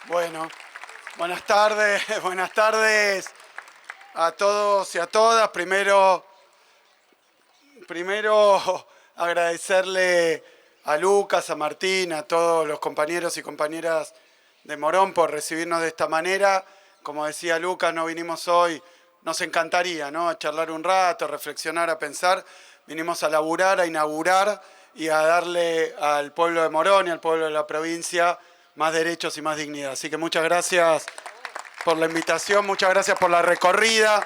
Bueno, buenas tardes a todos y a todas. Primero agradecerle a Lucas, a Martín, a todos los compañeros y compañeras de Morón por recibirnos de esta manera. Como decía Lucas, no vinimos hoy, nos encantaría, ¿no?, a charlar un rato, a reflexionar, a pensar. Vinimos a laburar, a inaugurar y a darle al pueblo de Morón y al pueblo de la provincia más derechos y más dignidad. Así que muchas gracias por la invitación, muchas gracias por la recorrida.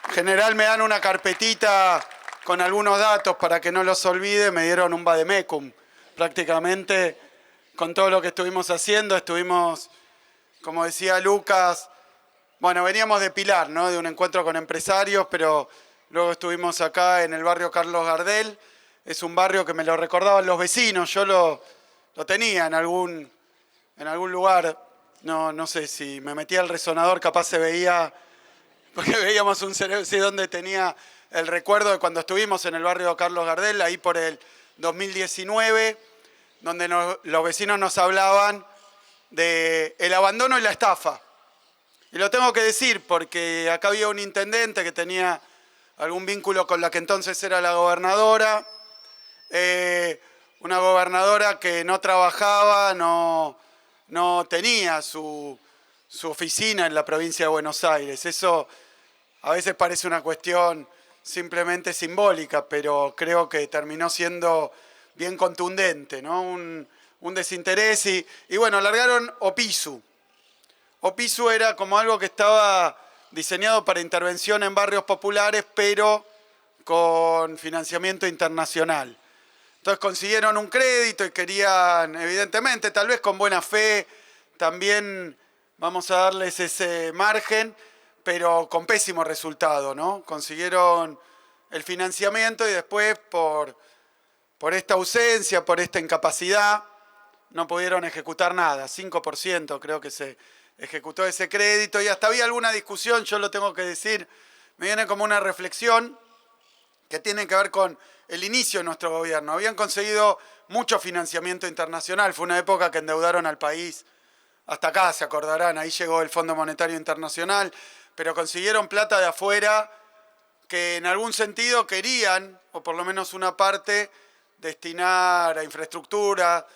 En general me dan una carpetita con algunos datos para que no los olvide. Me dieron un vademecum prácticamente con todo lo que estuvimos haciendo. Estuvimos, como decía Lucas, bueno, veníamos de Pilar, ¿no?, de un encuentro con empresarios, pero luego estuvimos acá en el barrio Carlos Gardel. Es un barrio que me lo recordaban los vecinos, yo lo tenía en algún lugar, no sé si me metía al resonador, capaz se veía, porque veíamos un cerebro, sí, donde tenía el recuerdo de cuando estuvimos en el barrio Carlos Gardel, ahí por el 2019, donde los vecinos nos hablaban del abandono y la estafa. Y lo tengo que decir porque acá había un intendente que tenía algún vínculo con la que entonces era la gobernadora, una gobernadora que no trabajaba, no tenía su oficina en la provincia de Buenos Aires. Eso a veces parece una cuestión simplemente simbólica, pero creo que terminó siendo bien contundente, ¿no? Un desinterés y bueno, largaron Opisu. Opisu era como algo que estaba diseñado para intervención en barrios populares, pero con financiamiento internacional. Entonces consiguieron un crédito y querían, evidentemente, tal vez con buena fe, también vamos a darles ese margen, pero con pésimo resultado, ¿no? Consiguieron el financiamiento y después por esta ausencia, por esta incapacidad, no pudieron ejecutar nada. 5% creo que se ejecutó ese crédito y hasta había alguna discusión, yo lo tengo que decir, me viene como una reflexión que tiene que ver con el inicio de nuestro gobierno. Habían conseguido mucho financiamiento internacional, fue una época que endeudaron al país. Hasta acá, se acordarán, ahí llegó el Fondo Monetario Internacional, pero consiguieron plata de afuera que en algún sentido querían, o por lo menos una parte, destinar a infraestructura,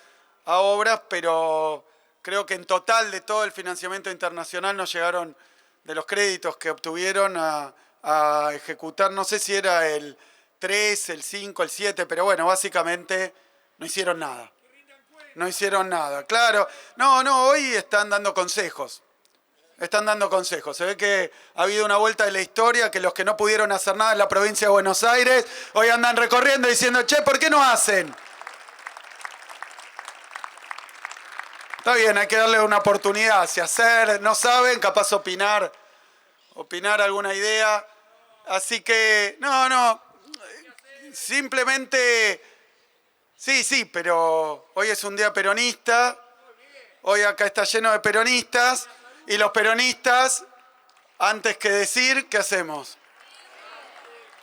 a obras, pero creo que en total de todo el financiamiento internacional no llegaron, de los créditos que obtuvieron, a ejecutar, no sé si era el 3, el 5, el 7, pero bueno, básicamente no hicieron nada. No hicieron nada, claro. No, hoy están dando consejos. Están dando consejos. Se ve que ha habido una vuelta de la historia, que los que no pudieron hacer nada en la provincia de Buenos Aires, hoy andan recorriendo diciendo, che, ¿por qué no hacen? Está bien, hay que darle una oportunidad. Si hacer, no saben, capaz opinar alguna idea. Así que, no, simplemente, sí, pero hoy es un día peronista, hoy acá está lleno de peronistas, y los peronistas, antes que decir, ¿qué hacemos?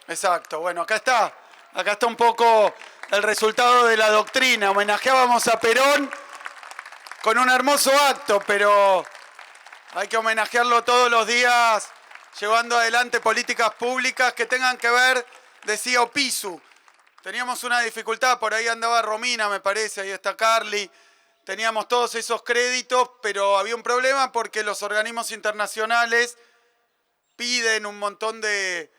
Exacto, bueno, acá está un poco el resultado de la doctrina. Homenajeábamos a Perón con un hermoso acto, pero hay que homenajearlo todos los días, llevando adelante políticas públicas que tengan que ver, decía Opisu. Teníamos una dificultad, por ahí andaba Romina, me parece, ahí está Carly. Teníamos todos esos créditos, pero había un problema porque los organismos internacionales piden un montón de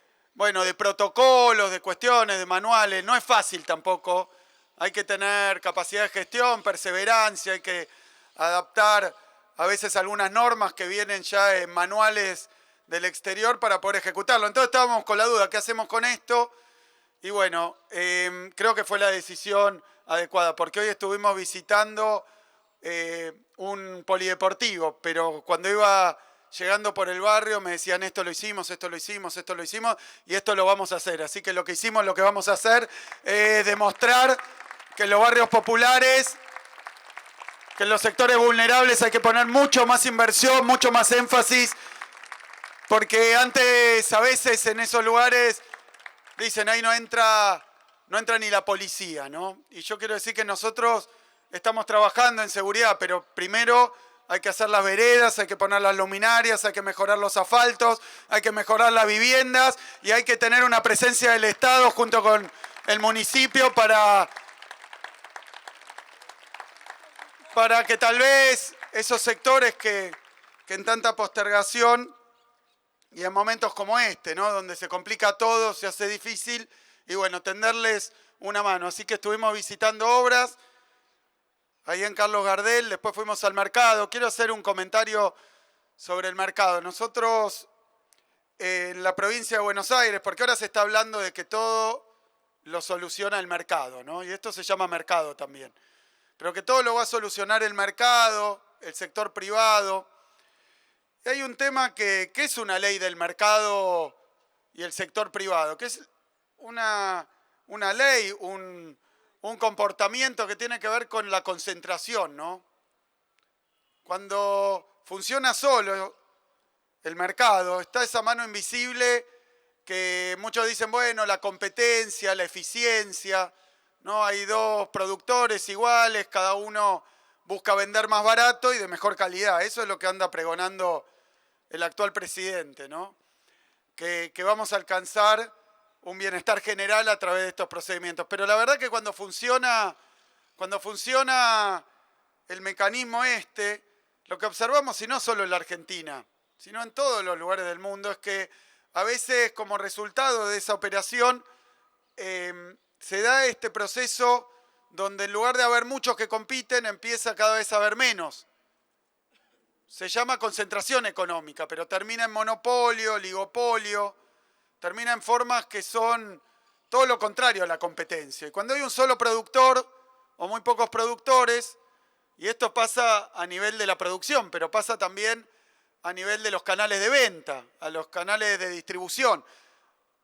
protocolos, de cuestiones, de manuales. No es fácil tampoco. Hay que tener capacidad de gestión, perseverancia, hay que adaptar a veces algunas normas que vienen ya en manuales del exterior para poder ejecutarlo. Entonces estábamos con la duda, ¿qué hacemos con esto? Y bueno, creo que fue la decisión adecuada, porque hoy estuvimos visitando un polideportivo, pero cuando iba llegando por el barrio me decían esto lo hicimos, y esto lo vamos a hacer. Así que lo que hicimos, lo que vamos a hacer es demostrar que en los barrios populares, que en los sectores vulnerables hay que poner mucho más inversión, mucho más énfasis, porque antes a veces en esos lugares dicen ahí no entra ni la policía, ¿no? Y yo quiero decir que nosotros estamos trabajando en seguridad, pero primero hay que hacer las veredas, hay que poner las luminarias, hay que mejorar los asfaltos, hay que mejorar las viviendas y hay que tener una presencia del Estado junto con el municipio para que tal vez esos sectores que en tanta postergación y en momentos como este, ¿no? Donde se complica todo, se hace difícil, y bueno, tenderles una mano. Así que estuvimos visitando obras ahí en Carlos Gardel, después fuimos al mercado. Quiero hacer un comentario sobre el mercado. Nosotros en la provincia de Buenos Aires, porque ahora se está hablando de que todo lo soluciona el mercado, ¿no? Y esto se llama mercado también. Pero que todo lo va a solucionar el mercado, el sector privado. Y hay un tema que es una ley del mercado y el sector privado, que es una ley, un comportamiento que tiene que ver con la concentración, ¿no? Cuando funciona solo el mercado, está esa mano invisible que muchos dicen, bueno, la competencia, la eficiencia, ¿no? Hay dos productores iguales, cada uno busca vender más barato y de mejor calidad. Eso es lo que anda pregonando el actual presidente, ¿no? Que vamos a alcanzar un bienestar general a través de estos procedimientos. Pero la verdad que cuando funciona el mecanismo lo que observamos, y no solo en la Argentina, sino en todos los lugares del mundo, es que a veces como resultado de esa operación se da este proceso donde en lugar de haber muchos que compiten, empieza cada vez a haber menos. Se llama concentración económica, pero termina en monopolio, oligopolio, termina en formas que son todo lo contrario a la competencia. Y cuando hay un solo productor o muy pocos productores, y esto pasa a nivel de la producción, pero pasa también a nivel de los canales de venta, a los canales de distribución.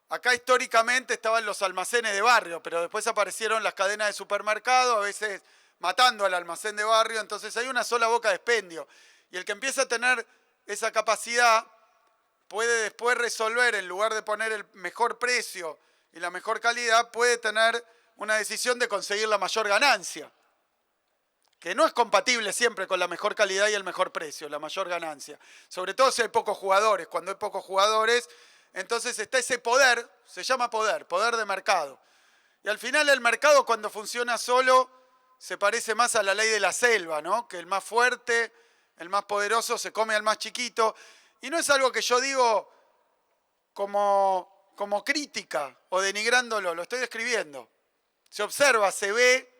Acá históricamente estaban los almacenes de barrio, pero después aparecieron las cadenas de supermercados, a veces matando al almacén de barrio, entonces hay una sola boca de expendio. Y el que empieza a tener esa capacidad puede después resolver, en lugar de poner el mejor precio y la mejor calidad, puede tener una decisión de conseguir la mayor ganancia, que no es compatible siempre con la mejor calidad y el mejor precio, la mayor ganancia. Sobre todo si hay pocos jugadores. Cuando hay pocos jugadores, entonces está ese poder, se llama poder de mercado. Y al final el mercado, cuando funciona solo, se parece más a la ley de la selva, ¿no? Que el más fuerte, el más poderoso se come al más chiquito. Y no es algo que yo digo como crítica o denigrándolo, lo estoy describiendo. Se observa, se ve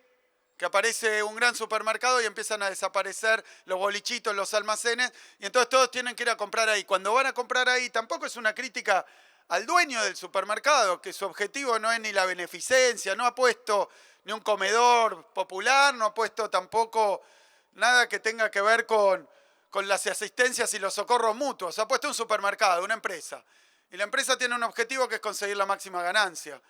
que aparece un gran supermercado y empiezan a desaparecer los bolichitos, los almacenes, y entonces todos tienen que ir a comprar ahí. Cuando van a comprar ahí, tampoco es una crítica al dueño del supermercado, que su objetivo no es ni la beneficencia, no ha puesto ni un comedor popular, no ha puesto tampoco nada que tenga que ver con las asistencias y los socorros mutuos. Ha puesto un supermercado, una empresa. Y la empresa tiene un objetivo que es conseguir la máxima ganancia.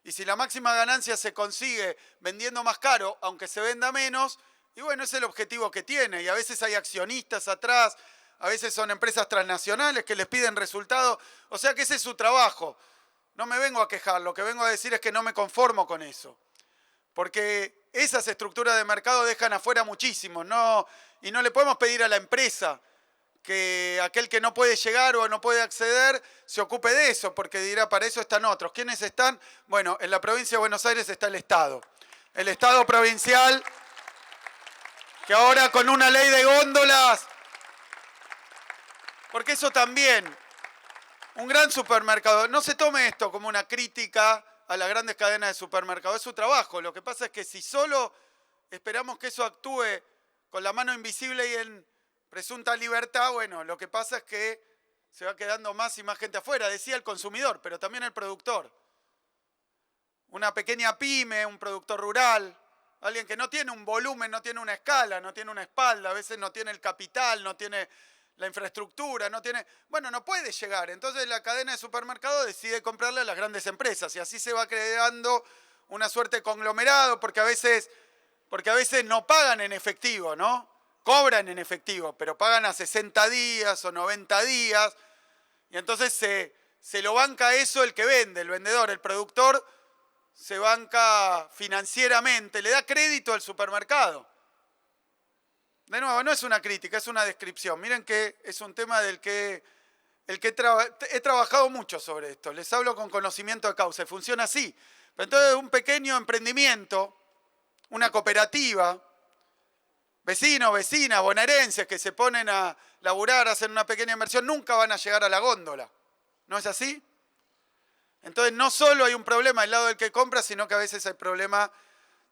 Y si la máxima ganancia se consigue vendiendo más caro, aunque se venda menos, y bueno, es el objetivo que tiene. Y a veces hay accionistas atrás, a veces son empresas transnacionales que les piden resultados. O sea que ese es su trabajo. No me vengo a quejar, lo que vengo a decir es que no me conformo con eso. Porque esas estructuras de mercado dejan afuera muchísimos, ¿no? Y no le podemos pedir a la empresa que aquel que no puede llegar o no puede acceder se ocupe de eso, porque dirá, para eso están otros. ¿Quiénes están? Bueno, en la provincia de Buenos Aires está el Estado. El Estado provincial, que ahora con una ley de góndolas, porque eso también, un gran supermercado, no se tome esto como una crítica a las grandes cadenas de supermercados, es su trabajo. Lo que pasa es que si solo esperamos que eso actúe con la mano invisible y en presunta libertad, bueno, lo que pasa es que se va quedando más y más gente afuera. Decía el consumidor, pero también el productor. Una pequeña pyme, un productor rural, alguien que no tiene un volumen, no tiene una escala, no tiene una espalda, a veces no tiene el capital, no tiene la infraestructura, no puede llegar. Entonces la cadena de supermercados decide comprarle a las grandes empresas y así se va creando una suerte de conglomerado, porque a veces no pagan en efectivo, ¿no? Cobran en efectivo, pero pagan a 60 días o 90 días. Y entonces se lo banca eso el que vende, el vendedor, el productor se banca financieramente, le da crédito al supermercado. De nuevo, no es una crítica, es una descripción. Miren que es un tema del que he trabajado mucho sobre esto. Les hablo con conocimiento de causa y funciona así. Pero entonces un pequeño emprendimiento, una cooperativa, vecinos, vecinas, bonaerenses que se ponen a laburar, hacen una pequeña inversión, nunca van a llegar a la góndola. ¿No es así? Entonces no solo hay un problema del lado del que compra, sino que a veces hay problema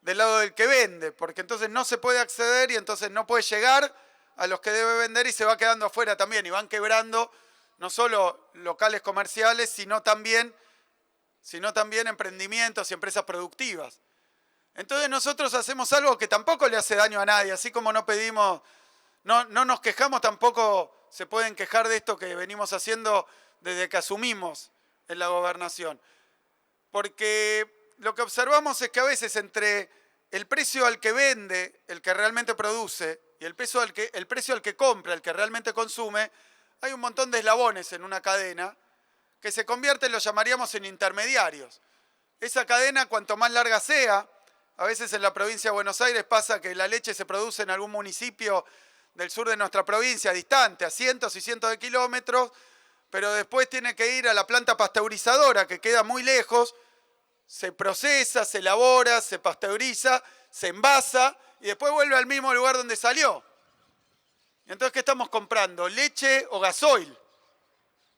del lado del que vende, porque entonces no se puede acceder y entonces no puede llegar a los que debe vender y se va quedando afuera también y van quebrando no solo locales comerciales, sino también emprendimientos y empresas productivas. Entonces nosotros hacemos algo que tampoco le hace daño a nadie, así como no pedimos, no nos quejamos, tampoco se pueden quejar de esto que venimos haciendo desde que asumimos en la gobernación. Porque lo que observamos es que a veces entre el precio al que vende, el que realmente produce, y el precio al que compra, el que realmente consume, hay un montón de eslabones en una cadena que se convierten, lo llamaríamos, en intermediarios. Esa cadena, cuanto más larga sea, a veces en la provincia de Buenos Aires pasa que la leche se produce en algún municipio del sur de nuestra provincia, distante, a cientos y cientos de kilómetros, pero después tiene que ir a la planta pasteurizadora, que queda muy lejos, se procesa, se elabora, se pasteuriza, se envasa y después vuelve al mismo lugar donde salió. Entonces, ¿qué estamos comprando? ¿Leche o gasoil?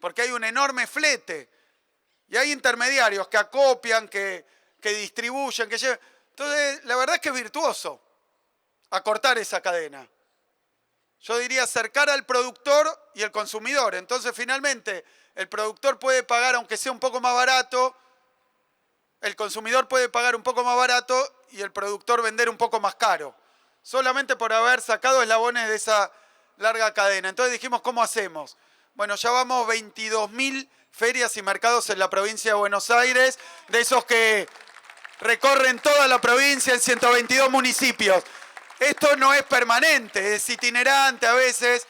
Porque hay un enorme flete. Y hay intermediarios que acopian, que distribuyen, que llevan. Entonces, la verdad es que es virtuoso acortar esa cadena. Yo diría acercar al productor y el consumidor. Entonces, finalmente, el productor puede pagar, aunque sea un poco más barato, el consumidor puede pagar un poco más barato y el productor vender un poco más caro. Solamente por haber sacado eslabones de esa larga cadena. Entonces dijimos, ¿cómo hacemos? Bueno, ya vamos 22.000 ferias y mercados en la provincia de Buenos Aires, de esos que recorren toda la provincia en 122 municipios. Esto no es permanente, es itinerante a veces,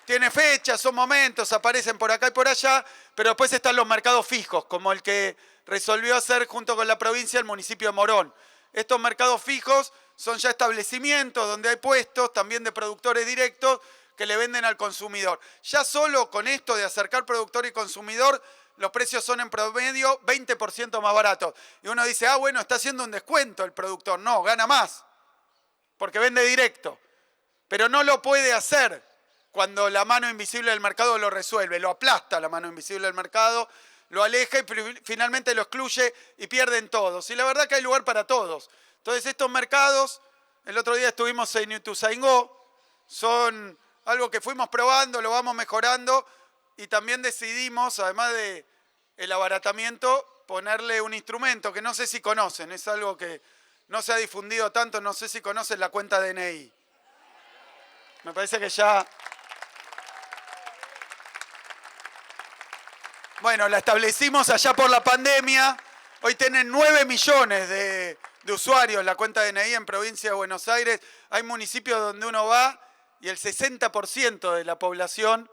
tiene fechas, son momentos, aparecen por acá y por allá, pero después están los mercados fijos, como el que resolvió hacer junto con la provincia el municipio de Morón. Estos mercados fijos son ya establecimientos donde hay puestos también de productores directos que le venden al consumidor. Ya solo con esto de acercar productor y consumidor, los precios son en promedio 20% más baratos. Y uno dice, bueno, está haciendo un descuento el productor. No, gana más, porque vende directo. Pero no lo puede hacer cuando la mano invisible del mercado lo resuelve. Lo aplasta la mano invisible del mercado, lo aleja y finalmente lo excluye y pierden todos. Y la verdad que hay lugar para todos. Entonces estos mercados, el otro día estuvimos en Ituzaingó, son algo que fuimos probando, lo vamos mejorando y también decidimos, además del abaratamiento, ponerle un instrumento que no sé si conocen, es algo que no se ha difundido tanto, no sé si conocen la cuenta DNI. Me parece que ya... Bueno, la establecimos allá por la pandemia. Hoy tienen 9 millones de usuarios la cuenta DNI en provincia de Buenos Aires. Hay municipios donde uno va y el 60% de la población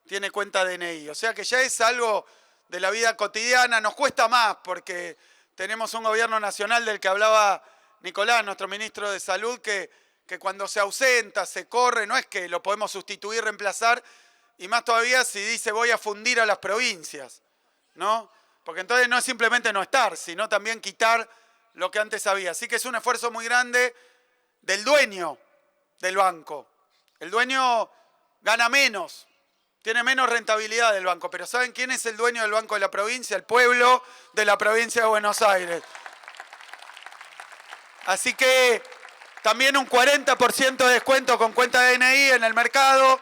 tiene cuenta DNI. O sea que ya es algo de la vida cotidiana. Nos cuesta más porque tenemos un gobierno nacional del que hablaba Nicolás, nuestro ministro de Salud, que cuando se ausenta, se corre, no es que lo podemos sustituir, reemplazar, y más todavía si dice voy a fundir a las provincias, ¿no? Porque entonces no es simplemente no estar, sino también quitar lo que antes había. Así que es un esfuerzo muy grande del dueño del banco. El dueño gana menos, tiene menos rentabilidad del banco, pero ¿saben quién es el dueño del banco de la provincia? El pueblo de la provincia de Buenos Aires. Así que también un 40% de descuento con cuenta DNI en el mercado.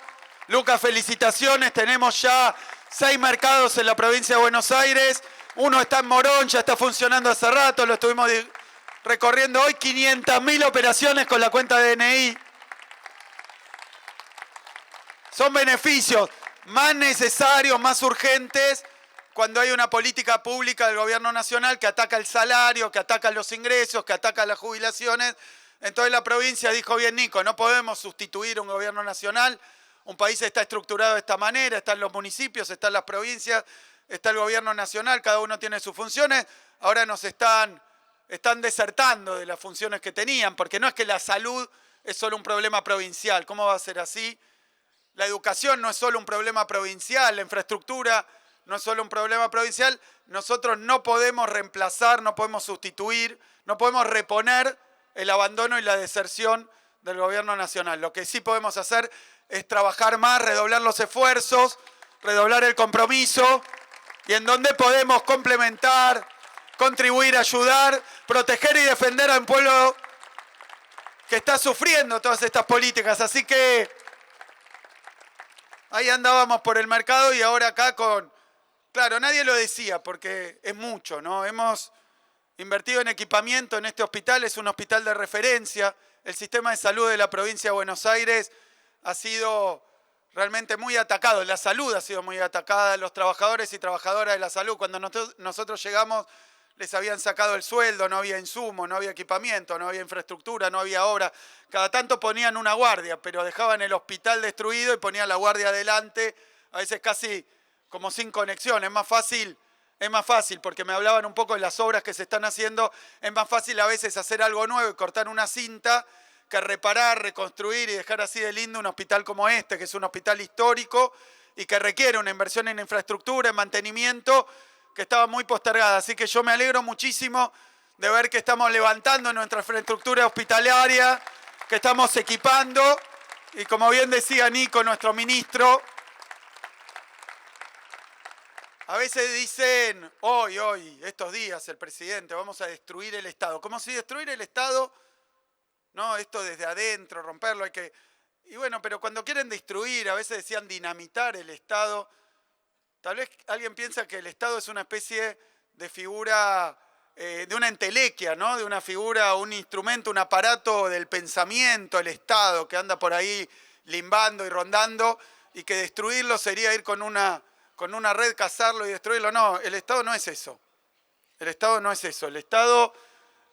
Lucas, felicitaciones, tenemos ya 6 mercados en la provincia de Buenos Aires. Uno está en Morón, ya está funcionando hace rato, lo estuvimos recorriendo hoy. 500.000 operaciones con la cuenta DNI. Son beneficios más necesarios, más urgentes, cuando hay una política pública del gobierno nacional que ataca el salario, que ataca los ingresos, que ataca las jubilaciones. Entonces la provincia dijo, bien Nico, no podemos sustituir un gobierno nacional. Un país está estructurado de esta manera, están los municipios, están las provincias, está el gobierno nacional, cada uno tiene sus funciones. Ahora nos están desertando de las funciones que tenían, porque no es que la salud es solo un problema provincial. ¿Cómo va a ser así? La educación no es solo un problema provincial, la infraestructura no es solo un problema provincial. Nosotros no podemos reemplazar, no podemos sustituir, no podemos reponer el abandono y la deserción del gobierno nacional. Lo que sí podemos hacer es trabajar más, redoblar los esfuerzos, redoblar el compromiso y en donde podemos complementar, contribuir, ayudar, proteger y defender a un pueblo que está sufriendo todas estas políticas. Así que ahí andábamos por el mercado y ahora acá con... Claro, nadie lo decía porque es mucho, ¿no? Hemos invertido en equipamiento en este hospital, es un hospital de referencia. El sistema de salud de la provincia de Buenos Aires ha sido realmente muy atacado, la salud ha sido muy atacada, los trabajadores y trabajadoras de la salud. Cuando nosotros llegamos les habían sacado el sueldo, no había insumo, no había equipamiento, no había infraestructura, no había obra. Cada tanto ponían una guardia, pero dejaban el hospital destruido y ponían la guardia adelante, a veces casi como sin conexión. Es más fácil porque me hablaban un poco de las obras que se están haciendo, es más fácil a veces hacer algo nuevo y cortar una cinta que reparar, reconstruir y dejar así de lindo un hospital como este, que es un hospital histórico y que requiere una inversión en infraestructura, en mantenimiento, que estaba muy postergada. Así que yo me alegro muchísimo de ver que estamos levantando nuestra infraestructura hospitalaria, que estamos equipando y como bien decía Nico, nuestro ministro, a veces dicen, hoy, estos días, el presidente, vamos a destruir el Estado. Como si destruir el Estado, no, esto desde adentro, romperlo, hay que... Y bueno, pero cuando quieren destruir, a veces decían dinamitar el Estado. Tal vez alguien piensa que el Estado es una especie de figura, de una entelequia, ¿no? De una figura, un instrumento, un aparato del pensamiento, el Estado, que anda por ahí limbando y rondando, y que destruirlo sería ir con una red, cazarlo y destruirlo. No, el Estado no es eso. El Estado no es eso. El Estado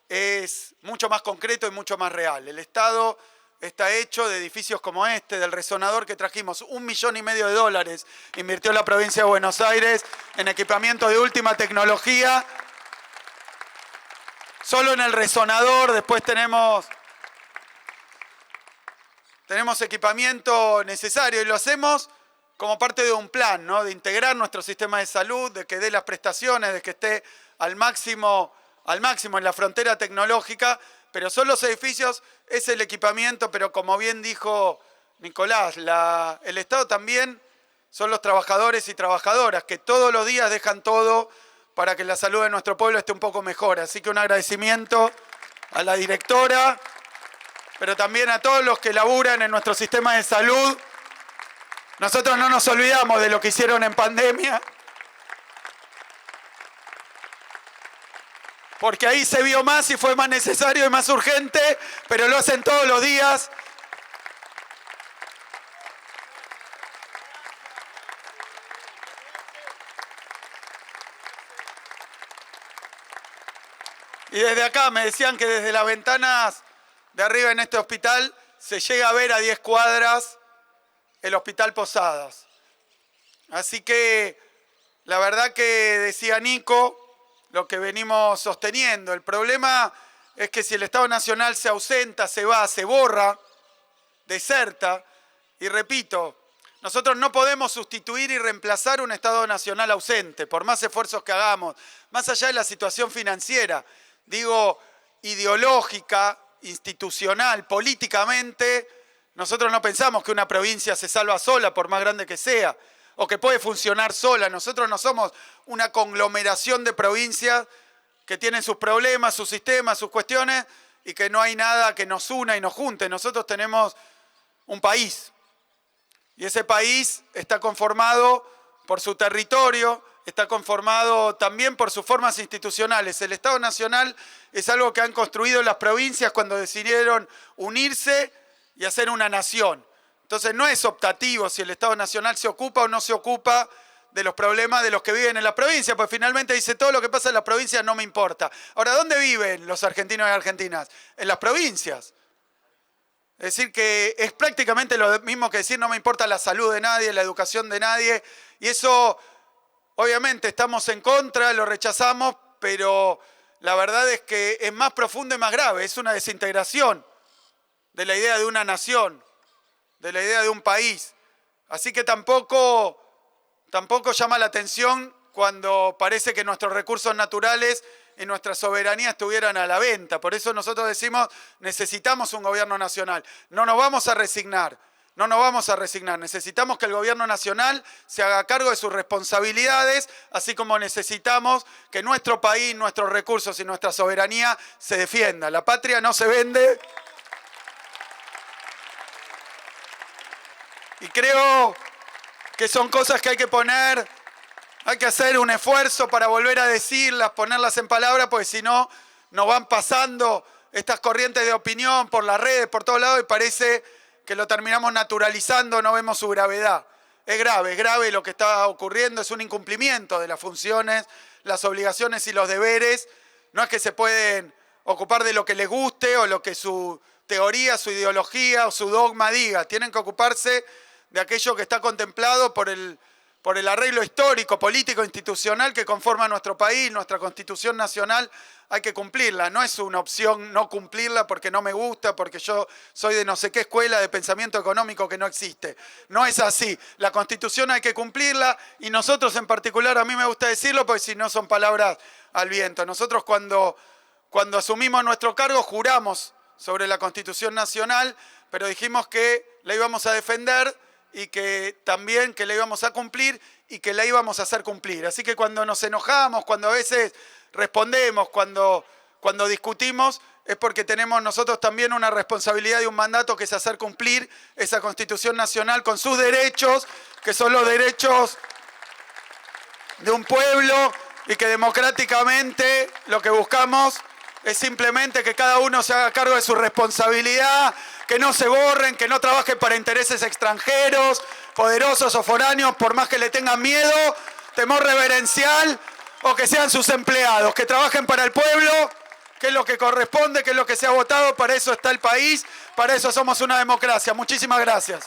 es mucho más concreto y mucho más real. El Estado está hecho de edificios como este, del resonador que trajimos. $1,5 millones invirtió la provincia de Buenos Aires en equipamiento de última tecnología. Solo en el resonador, después tenemos equipamiento necesario y lo hacemos como parte de un plan, ¿no? De integrar nuestro sistema de salud, de que dé las prestaciones, de que esté al máximo en la frontera tecnológica, pero son los edificios, es el equipamiento, pero como bien dijo Nicolás, el Estado también son los trabajadores y trabajadoras que todos los días dejan todo para que la salud de nuestro pueblo esté un poco mejor. Así que un agradecimiento a la directora, pero también a todos los que laburan en nuestro sistema de salud. Nosotros no nos olvidamos de lo que hicieron en pandemia, porque ahí se vio más y fue más necesario y más urgente, pero lo hacen todos los días. Y desde acá me decían que desde las ventanas de arriba en este hospital se llega a ver a 10 cuadras el Hospital Posadas. Así que la verdad que decía Nico, lo que venimos sosteniendo. El problema es que si el Estado Nacional se ausenta, se va, se borra, deserta, y repito, nosotros no podemos sustituir y reemplazar un Estado Nacional ausente, por más esfuerzos que hagamos, más allá de la situación financiera, digo, ideológica, institucional, políticamente, nosotros no pensamos que una provincia se salva sola, por más grande que sea, o que puede funcionar sola. Nosotros no somos una conglomeración de provincias que tienen sus problemas, sus sistemas, sus cuestiones, y que no hay nada que nos una y nos junte. Nosotros tenemos un país, y ese país está conformado por su territorio, está conformado también por sus formas institucionales. El Estado Nacional es algo que han construido las provincias cuando decidieron unirse y hacer una nación. Entonces no es optativo si el Estado Nacional se ocupa o no se ocupa de los problemas de los que viven en la provincia, pues finalmente dice todo lo que pasa en las provincias no me importa. Ahora, ¿dónde viven los argentinos y argentinas? En las provincias. Es decir, que es prácticamente lo mismo que decir no me importa la salud de nadie, la educación de nadie, y eso obviamente estamos en contra, lo rechazamos, pero la verdad es que es más profundo y más grave, es una desintegración de la idea de una nación, de la idea de un país. Así que tampoco llama la atención cuando parece que nuestros recursos naturales y nuestra soberanía estuvieran a la venta. Por eso nosotros decimos, necesitamos un gobierno nacional. No nos vamos a resignar, no nos vamos a resignar. Necesitamos que el gobierno nacional se haga cargo de sus responsabilidades, así como necesitamos que nuestro país, nuestros recursos y nuestra soberanía se defienda. La patria no se vende. Y creo que son cosas que hay que poner, hay que hacer un esfuerzo para volver a decirlas, ponerlas en palabras, porque si no, nos van pasando estas corrientes de opinión por las redes, por todos lados, y parece que lo terminamos naturalizando, no vemos su gravedad. Es grave lo que está ocurriendo, es un incumplimiento de las funciones, las obligaciones y los deberes. No es que se pueden ocupar de lo que les guste o lo que su teoría, su ideología o su dogma diga. Tienen que ocuparse de aquello que está contemplado por el arreglo histórico, político, institucional que conforma nuestro país, nuestra Constitución Nacional. Hay que cumplirla, no es una opción no cumplirla porque no me gusta, porque yo soy de no sé qué escuela de pensamiento económico que no existe. No es así, la Constitución hay que cumplirla y nosotros en particular, a mí me gusta decirlo porque si no son palabras al viento. Nosotros cuando asumimos nuestro cargo juramos sobre la Constitución Nacional, pero dijimos que la íbamos a defender y que también que la íbamos a cumplir y que la íbamos a hacer cumplir. Así que cuando nos enojamos, cuando a veces respondemos, cuando discutimos, es porque tenemos nosotros también una responsabilidad y un mandato que es hacer cumplir esa Constitución Nacional con sus derechos, que son los derechos de un pueblo y que democráticamente lo que buscamos es simplemente que cada uno se haga cargo de su responsabilidad, que no se borren, que no trabajen para intereses extranjeros, poderosos o foráneos, por más que le tengan miedo, temor reverencial, o que sean sus empleados, que trabajen para el pueblo, que es lo que corresponde, que es lo que se ha votado, para eso está el país, para eso somos una democracia. Muchísimas gracias.